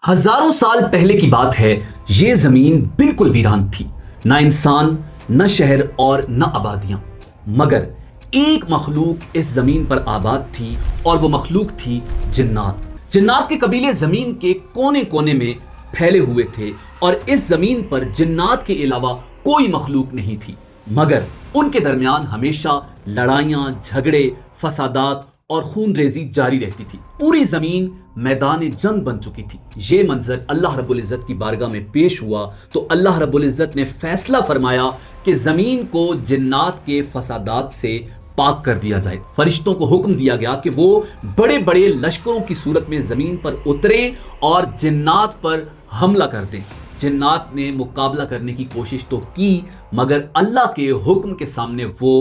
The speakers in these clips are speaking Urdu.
ہزاروں سال پہلے کی بات ہے، یہ زمین بالکل ویران تھی، نہ انسان، نہ شہر اور نہ آبادیاں، مگر ایک مخلوق اس زمین پر آباد تھی، اور وہ مخلوق تھی جنات۔ جنات کے قبیلے زمین کے کونے کونے میں پھیلے ہوئے تھے، اور اس زمین پر جنات کے علاوہ کوئی مخلوق نہیں تھی، مگر ان کے درمیان ہمیشہ لڑائیاں، جھگڑے، فسادات اور خون ریزی جاری رہتی تھی۔ پوری زمین میدان جنگ بن چکی تھی۔ یہ منظر اللہ رب العزت کی بارگاہ میں پیش ہوا تو اللہ رب العزت نے فیصلہ فرمایا کہ زمین کو جنات کے فسادات سے پاک کر دیا جائے۔ فرشتوں کو حکم دیا گیا کہ وہ بڑے بڑے لشکروں کی صورت میں زمین پر اتریں اور جنات پر حملہ کر دیں۔ جنات نے مقابلہ کرنے کی کوشش تو کی، مگر اللہ کے حکم کے سامنے وہ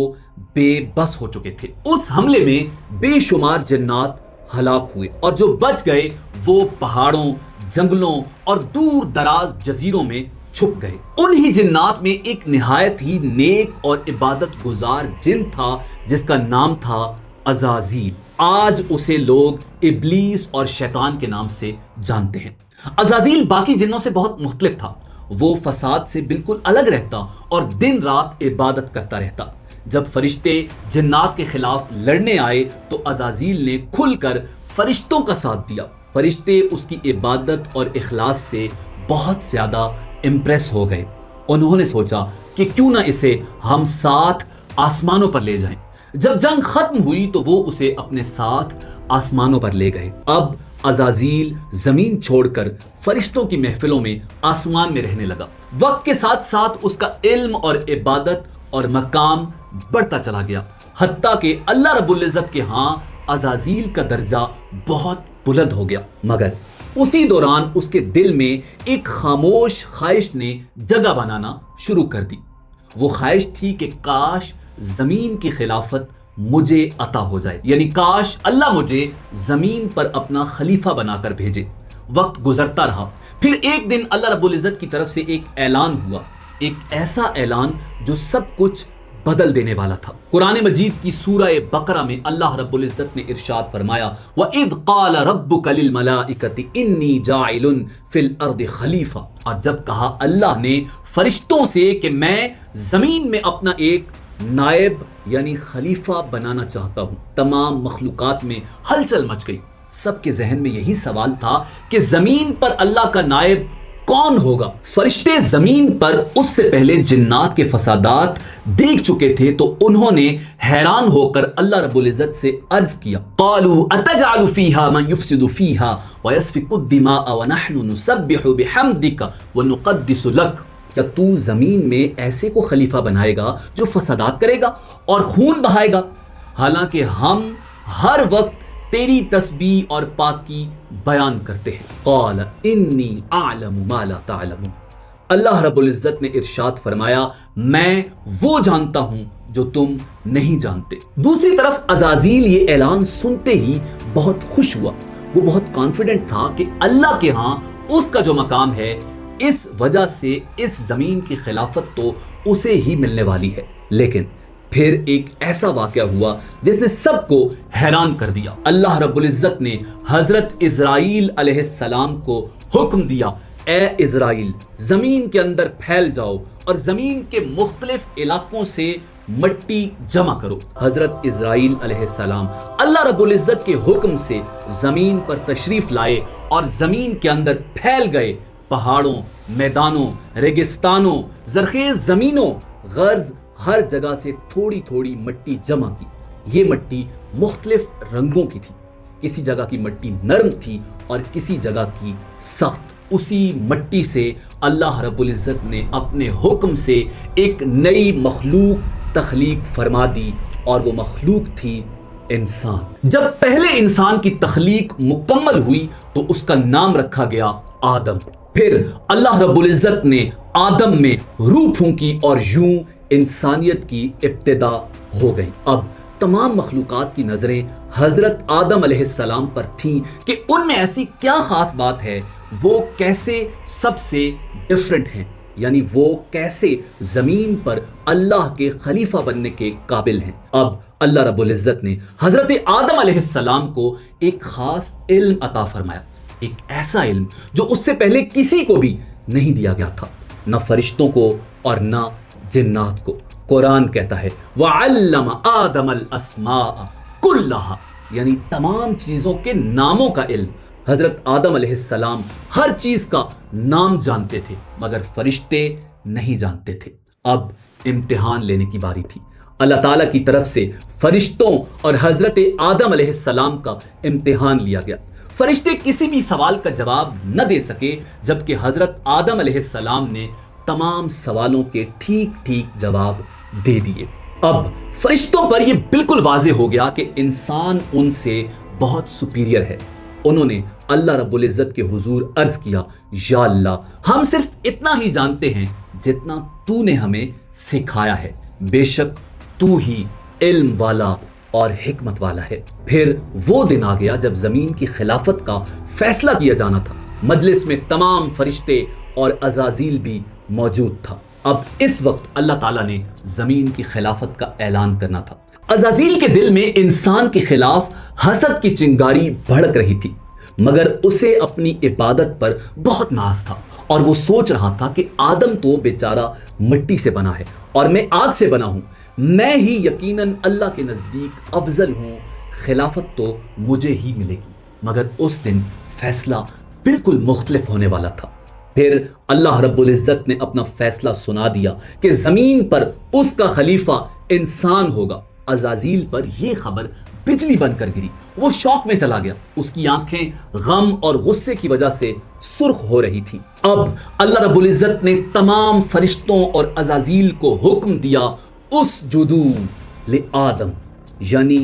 بے بس ہو چکے تھے۔ اس حملے میں بے شمار جنات ہلاک ہوئے، اور جو بچ گئے وہ پہاڑوں، جنگلوں اور دور دراز جزیروں میں چھپ گئے۔ انہی جنات میں ایک نہایت ہی نیک اور عبادت گزار جن تھا جس کا نام تھا عزازیل۔ آج اسے لوگ ابلیس اور شیطان کے نام سے جانتے ہیں۔ عزازیل باقی جنوں سے بہت مختلف تھا۔ وہ فساد سے بالکل الگ رہتا اور دن رات عبادت کرتا رہتا۔ جب فرشتے جنات کے خلاف لڑنے آئے تو عزازیل نے کھل کر فرشتوں کا ساتھ دیا۔ فرشتے اس کی عبادت اور اخلاص سے بہت زیادہ امپریس ہو گئے۔ انہوں نے سوچا کہ کیوں نہ اسے ہم ساتھ آسمانوں پر لے جائیں۔ جب جنگ ختم ہوئی تو وہ اسے اپنے ساتھ آسمانوں پر لے گئے۔ اب عزازیل زمین چھوڑ کر فرشتوں کی محفلوں میں آسمان میں رہنے لگا۔ وقت کے ساتھ ساتھ اس کا علم اور عبادت اور مقام بڑھتا چلا گیا، حتیٰ کہ اللہ رب العزت کے ہاں عزازیل کا درجہ بہت بلند ہو گیا۔ مگر اسی دوران اس کے دل میں ایک خاموش خواہش نے جگہ بنانا شروع کر دی۔ وہ خواہش تھی کہ کاش زمین کی خلافت مجھے عطا ہو جائے، یعنی کاش اللہ مجھے زمین پر اپنا خلیفہ بنا کر بھیجے۔ وقت گزرتا رہا، پھر ایک دن اللہ رب العزت کی طرف سے ایک اعلان ہوا، ایک ایسا اعلان جو سب کچھ بدل دینے والا تھا۔ قرآن مجید کی سورہ بقرہ میں اللہ رب العزت نے ارشاد فرمایا وَإِذْ قَالَ رَبُّكَ لِلْمَلَائِكَةِ إِنِّي جَاعِلٌ فِي الْأَرْضِ خَلِيفَةً، اور جب کہا اللہ نے فرشتوں سے کہ میں زمین میں اپنا ایک نائب یعنی خلیفہ بنانا چاہتا ہوں، تمام مخلوقات میں ہلچل مچ گئی۔ سب کے ذہن میں یہی سوال تھا کہ زمین پر اللہ کا نائب کون ہوگا؟ فرشتے زمین پر اس سے پہلے جنات کے فسادات دیکھ چکے تھے تو انہوں نے حیران ہو کر اللہ رب العزت سے عرض کیا قالوا اتجعل فيها من يفسد فيها ويسفك الدماء ونحن نسبح بحمدك ونقدس لك، کیا تو زمین میں ایسے کو خلیفہ بنائے گا جو فسادات کرے گا اور خون بہائے گا، حالانکہ ہم ہر وقت تیری تسبیح اور پاکی بیان کرتے ہیں۔ قال انی اعلم ما لا تعلمون، اللہ رب العزت نے ارشاد فرمایا میں وہ جانتا ہوں جو تم نہیں جانتے۔ دوسری طرف عزازیل یہ اعلان سنتے ہی بہت خوش ہوا۔ وہ بہت کانفیڈنٹ تھا کہ اللہ کے ہاں اس کا جو مقام ہے، اس وجہ سے اس زمین کی خلافت تو اسے ہی ملنے والی ہے۔ لیکن پھر ایک ایسا واقعہ ہوا جس نے سب کو حیران کر دیا۔ اللہ رب العزت نے حضرت اسرائیل علیہ السلام کو حکم دیا اے اسرائیل زمین کے اندر پھیل جاؤ اور زمین کے مختلف علاقوں سے مٹی جمع کرو۔ حضرت اسرائیل علیہ السلام اللہ رب العزت کے حکم سے زمین پر تشریف لائے اور زمین کے اندر پھیل گئے۔ پہاڑوں، میدانوں، ریگستانوں، زرخیز زمینوں، غرض ہر جگہ سے تھوڑی تھوڑی مٹی جمع کی۔ یہ مٹی مختلف رنگوں کی تھی، کسی جگہ کی مٹی نرم تھی اور کسی جگہ کی سخت۔ اسی مٹی سے اللہ رب العزت نے اپنے حکم سے ایک نئی مخلوق تخلیق فرما دی، اور وہ مخلوق تھی انسان۔ جب پہلے انسان کی تخلیق مکمل ہوئی تو اس کا نام رکھا گیا آدم۔ پھر اللہ رب العزت نے آدم میں روح پھونکی اور یوں انسانیت کی ابتدا ہو گئی۔ اب تمام مخلوقات کی نظریں حضرت آدم علیہ السلام پر تھیں کہ ان میں ایسی کیا خاص بات ہے، وہ کیسے سب سے ڈیفرنٹ ہیں، یعنی وہ کیسے زمین پر اللہ کے خلیفہ بننے کے قابل ہیں۔ اب اللہ رب العزت نے حضرت آدم علیہ السلام کو ایک خاص علم عطا فرمایا۔ ایک ایسا علم جو اس سے پہلے کسی کو بھی نہیں دیا گیا تھا، نہ فرشتوں کو اور نہ جنات کو۔ قرآن کہتا ہے وَعَلَّمَ آدَمَ الْأَسْمَاءَ كُلَّهَا، یعنی تمام چیزوں کے ناموں کا علم۔ حضرت آدم علیہ السلام ہر چیز کا نام جانتے تھے مگر فرشتے نہیں جانتے تھے۔ اب امتحان لینے کی باری تھی۔ اللہ تعالیٰ کی طرف سے فرشتوں اور حضرت آدم علیہ السلام کا امتحان لیا گیا۔ فرشتے کسی بھی سوال کا جواب نہ دے سکے جبکہ حضرت آدم علیہ السلام نے تمام سوالوں کے ٹھیک ٹھیک جواب دے دیے۔ اب فرشتوں پر یہ بالکل واضح ہو گیا کہ انسان ان سے بہت سپیریئر ہے۔ انہوں نے اللہ رب العزت کے حضور عرض کیا یا اللہ، ہم صرف اتنا ہی جانتے ہیں جتنا تو نے ہمیں سکھایا ہے، بے شک تو ہی علم والا اور حکمت والا ہے۔ پھر وہ دن آ گیا جب زمین کی خلافت کا فیصلہ کیا جانا تھا۔ مجلس میں تمام فرشتے اور عزازیل بھی موجود تھا۔ اب اس وقت اللہ تعالیٰ نے زمین کی خلافت کا اعلان کرنا تھا۔ عزازیل کے دل میں انسان کے خلاف حسد کی چنگاری بھڑک رہی تھی، مگر اسے اپنی عبادت پر بہت ناز تھا اور وہ سوچ رہا تھا کہ آدم تو بیچارہ مٹی سے بنا ہے اور میں آگ سے بنا ہوں، میں ہی یقیناً اللہ کے نزدیک افضل ہوں، خلافت تو مجھے ہی ملے گی۔ مگر اس دن فیصلہ بالکل مختلف ہونے والا تھا۔ پھر اللہ رب العزت نے اپنا فیصلہ سنا دیا کہ زمین پر اس کا خلیفہ انسان ہوگا۔ عزازیل پر یہ خبر بجلی بن کر گری، وہ شوق میں چلا گیا، اس کی آنکھیں غم اور غصے کی وجہ سے سرخ ہو رہی تھی۔ اب اللہ رب العزت نے تمام فرشتوں اور عزازیل کو حکم دیا اسجدو لآدم، یعنی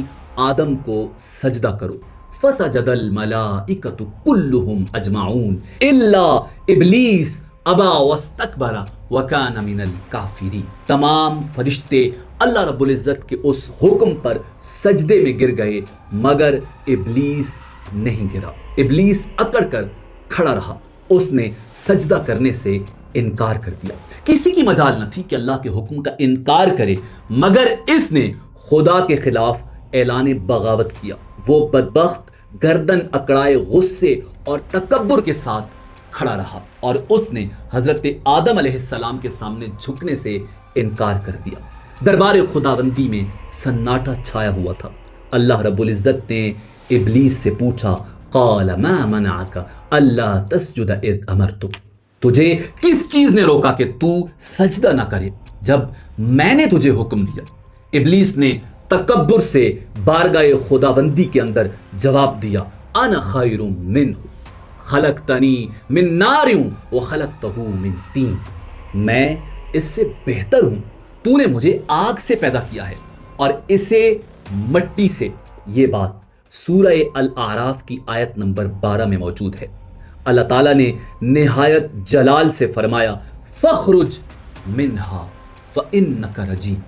آدم کو سجدہ کرو۔ فسجد الملائکۃ کلہم اجمعون الا ابلیس ابا واستکبر وکان من الکافرین، تمام فرشتے اللہ رب العزت کے اس حکم پر سجدے میں گر گئے مگر ابلیس نہیں گرا۔ ابلیس اکڑ کر کھڑا رہا، اس نے سجدہ کرنے سے انکار کر دیا۔ کسی کی مجال نہ تھی کہ اللہ کے حکم کا انکار کرے مگر اس نے خدا کے خلاف اعلان بغاوت کیا۔ وہ بدبخت گردن اکڑائے غصے اور تکبر کے ساتھ کھڑا رہا اور اس نے حضرت آدم علیہ السلام کے سامنے جھکنے سے انکار کر دیا۔ دربار خداوندی میں سناٹا چھایا ہوا تھا۔ اللہ رب العزت نے ابلیس سے پوچھا قال ما منعک الا تسجد اذ امرتک، تجھے کس چیز نے روکا کہ تو سجدہ نہ کرے جب میں نے تجھے حکم دیا؟ ابلیس نے تکبر سے بارگاہ خداوندی کے اندر جواب دیا انا خیر منہ خلقتنی من نار وخلقتہ من طین، میں اس سے بہتر ہوں، تو نے مجھے آگ سے پیدا کیا ہے اور اسے مٹی سے۔ یہ بات سورہ الاعراف کی آیت نمبر 12 میں موجود ہے۔ اللہ تعالیٰ نے نہایت جلال سے فرمایا فخرج منہا فإنک رجیم،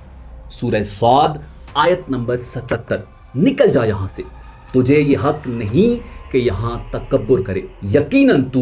سورہ صاد آیت نمبر 77، نکل جا یہاں سے، تجھے یہ حق نہیں کہ یہاں تکبر کرے، یقیناً تو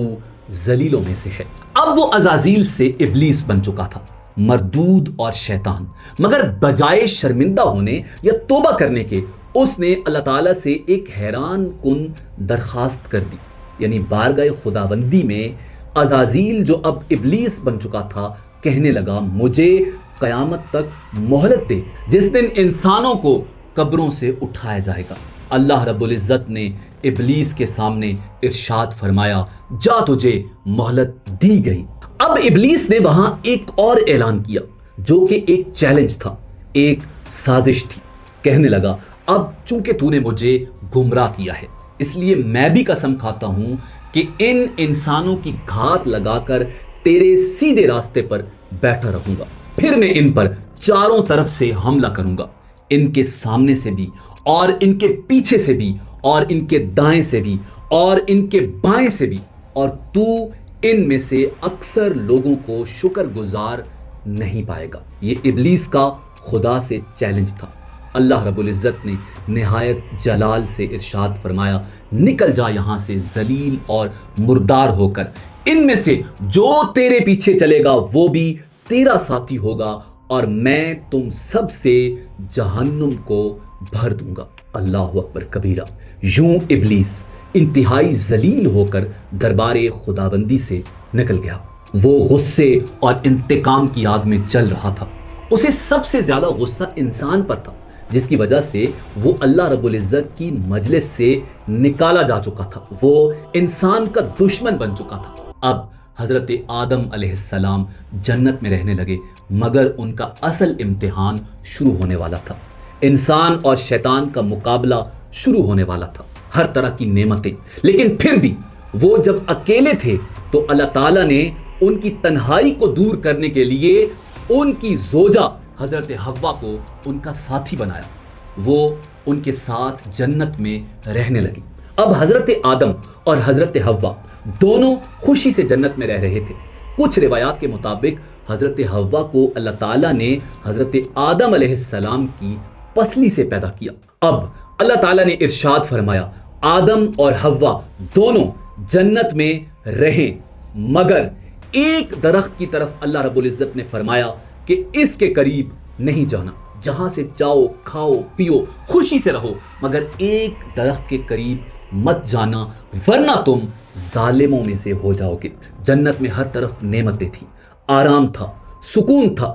ذلیلوں میں سے ہے۔ اب وہ عزازیل سے ابلیس بن چکا تھا، مردود اور شیطان، مگر بجائے شرمندہ ہونے یا توبہ کرنے کے اس نے اللہ تعالیٰ سے ایک حیران کن درخواست کر دی، یعنی بارگاہ خداوندی میں عزازیل جو اب ابلیس بن چکا تھا کہنے لگا مجھے قیامت تک مہلت دے جس دن انسانوں کو قبروں سے اٹھایا جائے گا۔ اللہ رب العزت نے ابلیس کے سامنے ارشاد فرمایا جا تجھے مہلت دی گئی۔ اب ابلیس نے وہاں ایک اور اعلان کیا جو کہ ایک چیلنج تھا، ایک سازش تھی۔ کہنے لگا اب چونکہ تو نے مجھے گمراہ کیا ہے اس لیے میں بھی قسم کھاتا ہوں کہ ان انسانوں کی گھات لگا کر تیرے سیدھے راستے پر بیٹھا رہوں گا، پھر میں ان پر چاروں طرف سے حملہ کروں گا، ان کے سامنے سے بھی اور ان کے پیچھے سے بھی اور ان کے دائیں سے بھی اور ان کے بائیں سے بھی، اور تو ان میں سے اکثر لوگوں کو شکر گزار نہیں پائے گا۔ یہ ابلیس کا خدا سے چیلنج تھا۔ اللہ رب العزت نے نہایت جلال سے ارشاد فرمایا نکل جا یہاں سے ذلیل اور مردار ہو کر، ان میں سے جو تیرے پیچھے چلے گا وہ بھی تیرا ساتھی ہوگا اور میں تم سب سے جہنم کو بھر دوں گا۔ اللہ اکبر کبیرہ۔ یوں ابلیس انتہائی ذلیل ہو کر دربار خداوندی سے نکل گیا۔ وہ غصے اور انتقام کی آگ میں جل رہا تھا۔ اسے سب سے زیادہ غصہ انسان پر تھا، جس کی وجہ سے وہ اللہ رب العزت کی مجلس سے نکالا جا چکا تھا۔ وہ انسان کا دشمن بن چکا تھا۔ اب حضرت آدم علیہ السلام جنت میں رہنے لگے، مگر ان کا اصل امتحان شروع ہونے والا تھا۔ انسان اور شیطان کا مقابلہ شروع ہونے والا تھا، ہر طرح کی نعمتیں، لیکن پھر بھی وہ جب اکیلے تھے تو اللہ تعالیٰ نے ان کی تنہائی کو دور کرنے کے لیے ان کی زوجہ حضرت حوا کو ان کا ساتھی بنایا۔ وہ ان کے ساتھ جنت میں رہنے لگی۔ اب حضرت آدم اور حضرت حوا دونوں خوشی سے جنت میں رہ رہے تھے۔ کچھ روایات کے مطابق حضرت حوا کو اللہ تعالیٰ نے حضرت آدم علیہ السلام کی پسلی سے پیدا کیا۔ اب اللہ تعالیٰ نے ارشاد فرمایا، آدم اور حوا دونوں جنت میں رہیں، مگر ایک درخت کی طرف اللہ رب العزت نے فرمایا کہ اس کے قریب نہیں جانا، جہاں سے چاہو کھاؤ پیو خوشی سے رہو، مگر ایک درخت کے قریب مت جانا ورنہ تم ظالموں میں سے ہو جاؤ گے۔ جنت میں ہر طرف نعمتیں تھیں، آرام تھا، سکون تھا۔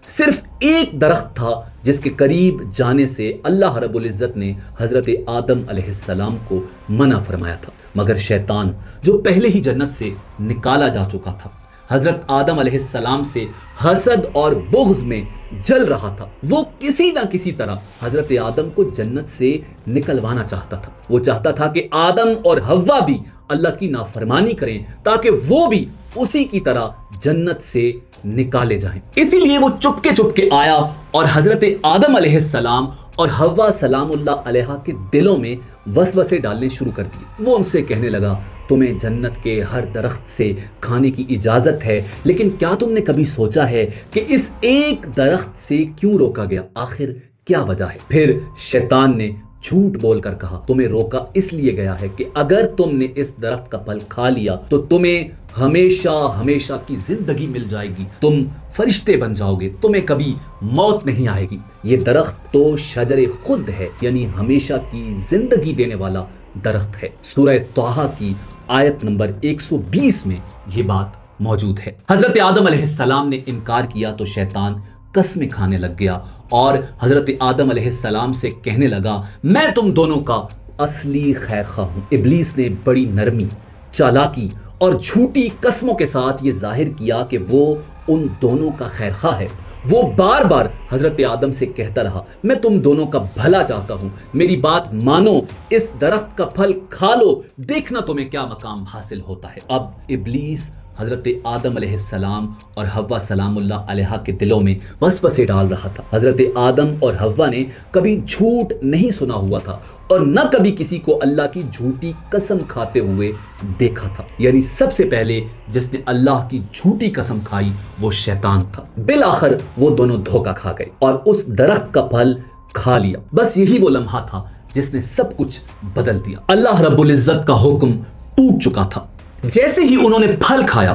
صرف ایک درخت تھا جس کے قریب جانے سے اللہ رب العزت نے حضرت آدم علیہ السلام کو منع فرمایا تھا، مگر شیطان جو پہلے ہی جنت سے نکالا جا چکا تھا، حضرت آدم علیہ السلام سے حسد اور بغض میں جل رہا تھا۔ وہ کسی نہ کسی طرح حضرت آدم کو جنت سے نکلوانا چاہتا تھا۔ وہ چاہتا تھا کہ آدم اور حوا بھی اللہ کی نافرمانی کریں تاکہ وہ بھی اسی کی طرح جنت سے نکالے جائیں۔ اسی لیے وہ چپکے آیا اور حضرت آدم علیہ السلام اور حوا سلام اللہ علیہا کے دلوں میں وسوسے ڈالنے شروع کر دیے۔ وہ ان سے کہنے لگا، تمہیں جنت کے ہر درخت سے کھانے کی اجازت ہے، لیکن کیا تم نے کبھی سوچا ہے کہ اس ایک درخت سے کیوں روکا گیا؟ آخر کیا وجہ ہے؟ پھر شیطان نے جھوٹ بول کر کہا، تمہیں روکا اس لیے گیا ہے کہ اگر تم نے اس درخت کا پھل کھا لیا تو تمہیں ہمیشہ ہمیشہ کی زندگی مل جائے گی، تم فرشتے بن جاؤ گے، تمہیں کبھی موت نہیں آئے گی۔ یہ درخت تو شجر خلد ہے، یعنی ہمیشہ کی زندگی دینے والا درخت ہے۔ سورہ طٰہٰ کی آیت نمبر 120 میں یہ بات موجود ہے۔ حضرت آدم علیہ السلام نے انکار کیا تو شیطان قسمیں کھانے لگ گیا اور حضرت آدم علیہ السلام سے کہنے لگا، میں تم دونوں کا اصلی خیر خواہ ہوں۔ ابلیس نے بڑی نرمی، چالاکی اور جھوٹی قسموں کے ساتھ یہ ظاہر کیا کہ وہ ان دونوں کا خیر خواہ ہے۔ وہ بار بار حضرت آدم سے کہتا رہا، میں تم دونوں کا بھلا چاہتا ہوں، میری بات مانو، اس درخت کا پھل کھا لو، دیکھنا تمہیں کیا مقام حاصل ہوتا ہے۔ اب ابلیس حضرت آدم علیہ السلام اور حوا سلام اللہ علیہا کے دلوں میں وسوسے ڈال رہا تھا۔ حضرت آدم اور حوا نے کبھی جھوٹ نہیں سنا ہوا تھا اور نہ کبھی کسی کو اللہ کی جھوٹی قسم کھاتے ہوئے دیکھا تھا، یعنی سب سے پہلے جس نے اللہ کی جھوٹی قسم کھائی وہ شیطان تھا۔ بالآخر وہ دونوں دھوکہ کھا گئے اور اس درخت کا پھل کھا لیا۔ بس یہی وہ لمحہ تھا جس نے سب کچھ بدل دیا۔ اللہ رب العزت کا حکم ٹوٹ چکا تھا۔ جیسے ہی انہوں نے پھل کھایا،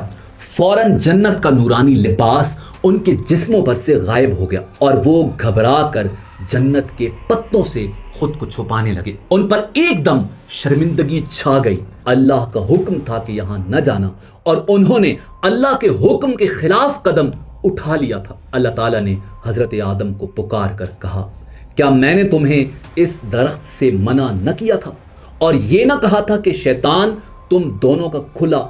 فوراً جنت کا نورانی لباس ان کے جسموں پر سے غائب ہو گیا اور وہ گھبرا کر جنت کے پتوں سے خود کو چھپانے لگے۔ ان پر ایک دم شرمندگی چھا گئی۔ اللہ کا حکم تھا کہ یہاں نہ جانا اور انہوں نے اللہ کے حکم کے خلاف قدم اٹھا لیا تھا۔ اللہ تعالیٰ نے حضرت آدم کو پکار کر کہا، کیا میں نے تمہیں اس درخت سے منع نہ کیا تھا اور یہ نہ کہا تھا کہ شیطان تم دونوں کا کھلا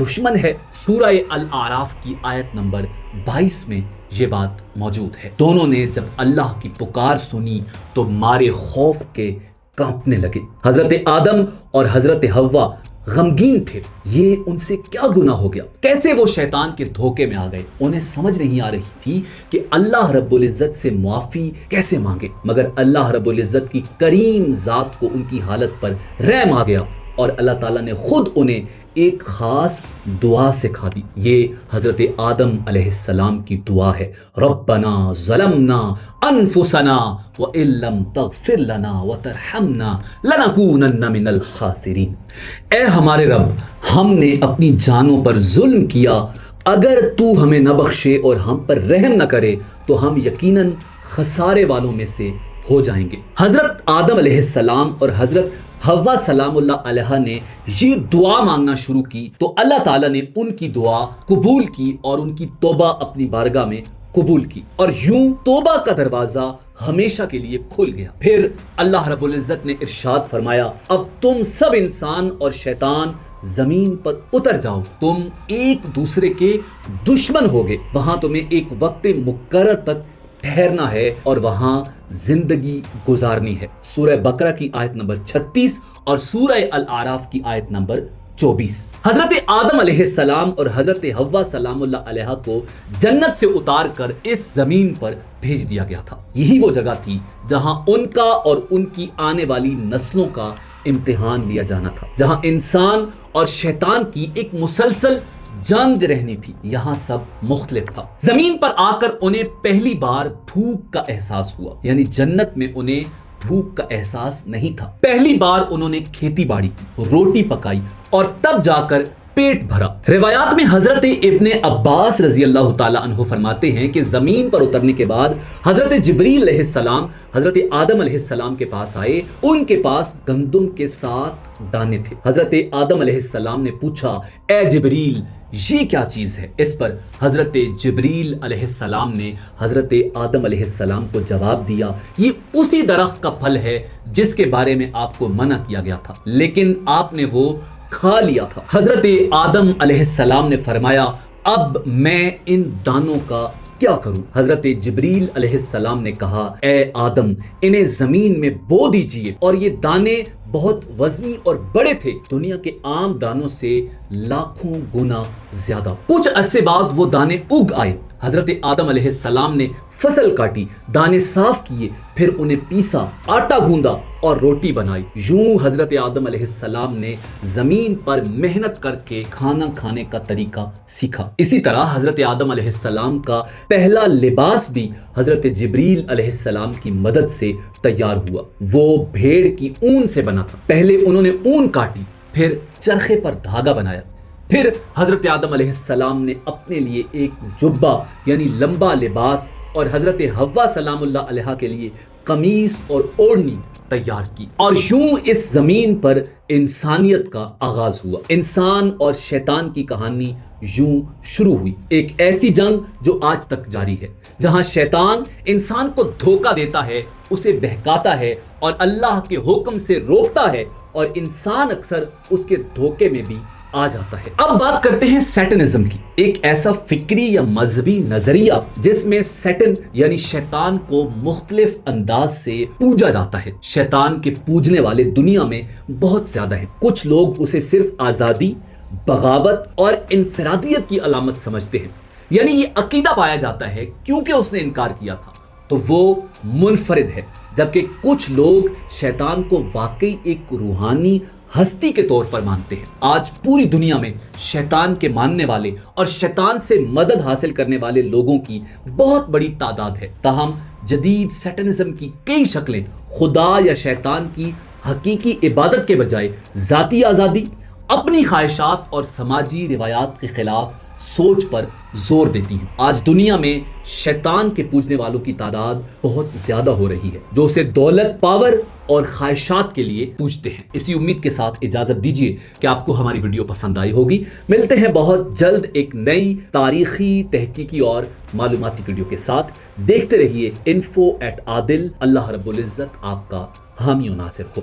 دشمن ہے؟ سورہ الاعراف کی آیت نمبر 22 میں یہ بات موجود ہے۔ دونوں نے جب اللہ کی پکار سنی تو مارے خوف کے کانپنے لگے۔ حضرت آدم اور حضرت حوا غمگین تھے۔ یہ ان سے کیا گناہ ہو گیا؟ کیسے وہ شیطان کے دھوکے میں آ گئے؟ انہیں سمجھ نہیں آ رہی تھی کہ اللہ رب العزت سے معافی کیسے مانگے، مگر اللہ رب العزت کی کریم ذات کو ان کی حالت پر رحم آ گیا اور اللہ تعالیٰ نے خود انہیں ایک خاص دعا سکھا دی۔ یہ حضرت آدم علیہ السلام کی دعا ہے، ربنا ظلمنا انفسنا وان لم تغفر لنا وترحمنا لنکونن من الخاسرین۔ اے ہمارے رب، ہم نے اپنی جانوں پر ظلم کیا، اگر تو ہمیں نہ بخشے اور ہم پر رحم نہ کرے تو ہم یقیناً خسارے والوں میں سے ہو جائیں گے۔ حضرت آدم علیہ السلام اور حضرت حوا سلام اللہ علیہ نے یہ دعا مانگنا شروع کی تو اللہ تعالیٰ نے ان کی دعا قبول کی اور ان کی توبہ اپنی بارگاہ میں قبول کی، اور یوں توبہ کا دروازہ ہمیشہ کے لیے کھل گیا۔ پھر اللہ رب العزت نے ارشاد فرمایا، اب تم سب انسان اور شیطان زمین پر اتر جاؤ، تم ایک دوسرے کے دشمن ہوگے، وہاں تمہیں ایک وقت مقرر تک ٹھہرنا ہے اور وہاں زندگی گزارنی ہے۔ سورہ بقرہ کی آیت نمبر 36 اور سورہ الاعراف کی آیت نمبر 24۔ حضرت آدم علیہ السلام اور حضرت حوا سلام اللہ علیہ کو جنت سے اتار کر اس زمین پر بھیج دیا گیا تھا۔ یہی وہ جگہ تھی جہاں ان کا اور ان کی آنے والی نسلوں کا امتحان لیا جانا تھا، جہاں انسان اور شیطان کی ایک مسلسل جنگ رہنی تھی۔ یہاں سب مختلف تھا۔ زمین پر آ کر انہیں پہلی بار بھوک کا احساس ہوا، یعنی جنت میں انہیں بھوک کا احساس نہیں تھا۔ پہلی بار انہوں نے کھیتی باڑی کی، روٹی پکائی اور تب جا کر پیٹ بھرا۔ روایات میں حضرت ابن عباس رضی اللہ تعالیٰ عنہ فرماتے ہیں کہ زمین پر اترنے کے بعد حضرت جبریل علیہ السلام حضرت آدم علیہ السلام کے پاس آئے، ان کے پاس گندم کے 7 دانے تھے۔ حضرت آدم علیہ السلام نے پوچھا، اے جبریل یہ کیا چیز ہے؟ اس پر حضرت جبریل علیہ السلام نے حضرت آدم علیہ السلام کو جواب دیا، یہ اسی درخت کا پھل ہے جس کے بارے میں آپ کو منع کیا گیا تھا، لیکن آپ نے وہ کھا لیا تھا۔ حضرت آدم علیہ السلام نے فرمایا، اب میں ان دانوں کا کیا کروں؟ حضرت جبریل علیہ السلام نے کہا، اے آدم انہیں زمین میں بو دیجئے، اور یہ دانے بہت وزنی اور بڑے تھے، دنیا کے عام دانوں سے لاکھوں گنا زیادہ۔ کچھ عرصے بعد وہ دانے اگ آئے۔ حضرت آدم علیہ السلام نے فصل کاٹی، دانے صاف کیے، پھر انہیں پیسا، آٹا گوندا اور روٹی بنائی۔ یوں حضرت آدم علیہ السلام نے زمین پر محنت کر کے کھانا کھانے کا طریقہ سیکھا۔ اسی طرح حضرت آدم علیہ السلام کا پہلا لباس بھی حضرت جبریل علیہ السلام کی مدد سے تیار ہوا۔ وہ بھیڑ کی اون سے بنا تھا۔ پہلے انہوں نے اون کاٹی، پھر چرخے پر دھاگا بنایا، پھر حضرت آدم علیہ السلام نے اپنے لیے ایک جبہ یعنی لمبا لباس اور حضرت حوا سلام اللہ علیہ کے لیے قمیص اور اوڑھنی تیار کی، اور یوں اس زمین پر انسانیت کا آغاز ہوا۔ انسان اور شیطان کی کہانی یوں شروع ہوئی، ایک ایسی جنگ جو آج تک جاری ہے، جہاں شیطان انسان کو دھوکہ دیتا ہے، اسے بہکاتا ہے اور اللہ کے حکم سے روکتا ہے، اور انسان اکثر اس کے دھوکے میں بھی آ جاتا ہے۔ اب بات کرتے ہیں سیٹنزم کی، ایک ایسا فکری یا مذہبی نظریہ جس میں سیٹن یعنی شیطان کو مختلف انداز سے پوجا جاتا ہے۔ شیطان کے پوجنے والے دنیا میں بہت زیادہ ہیں۔ کچھ لوگ اسے صرف آزادی، بغاوت اور انفرادیت کی علامت سمجھتے ہیں، یعنی یہ عقیدہ پایا جاتا ہے کیونکہ اس نے انکار کیا تھا تو وہ منفرد ہے، جبکہ کچھ لوگ شیطان کو واقعی ایک روحانی ہستی کے طور پر مانتے ہیں۔ آج پوری دنیا میں شیطان کے ماننے والے اور شیطان سے مدد حاصل کرنے والے لوگوں کی بہت بڑی تعداد ہے۔ تاہم جدید سیٹنزم کی کئی شکلیں خدا یا شیطان کی حقیقی عبادت کے بجائے ذاتی آزادی، اپنی خواہشات اور سماجی روایات کے خلاف سوچ پر زور دیتی ہیں۔ آج دنیا میں شیطان کے پوجنے والوں کی تعداد بہت زیادہ ہو رہی ہے، جو اسے دولت، پاور اور خواہشات کے لیے پوجتے ہیں۔ اسی امید کے ساتھ اجازت دیجیے کہ آپ کو ہماری ویڈیو پسند آئی ہوگی۔ ملتے ہیں بہت جلد ایک نئی تاریخی، تحقیقی اور معلوماتی ویڈیو کے ساتھ۔ دیکھتے رہیے info@adil۔ اللہ رب العزت آپ کا حامی و ناصر ہو۔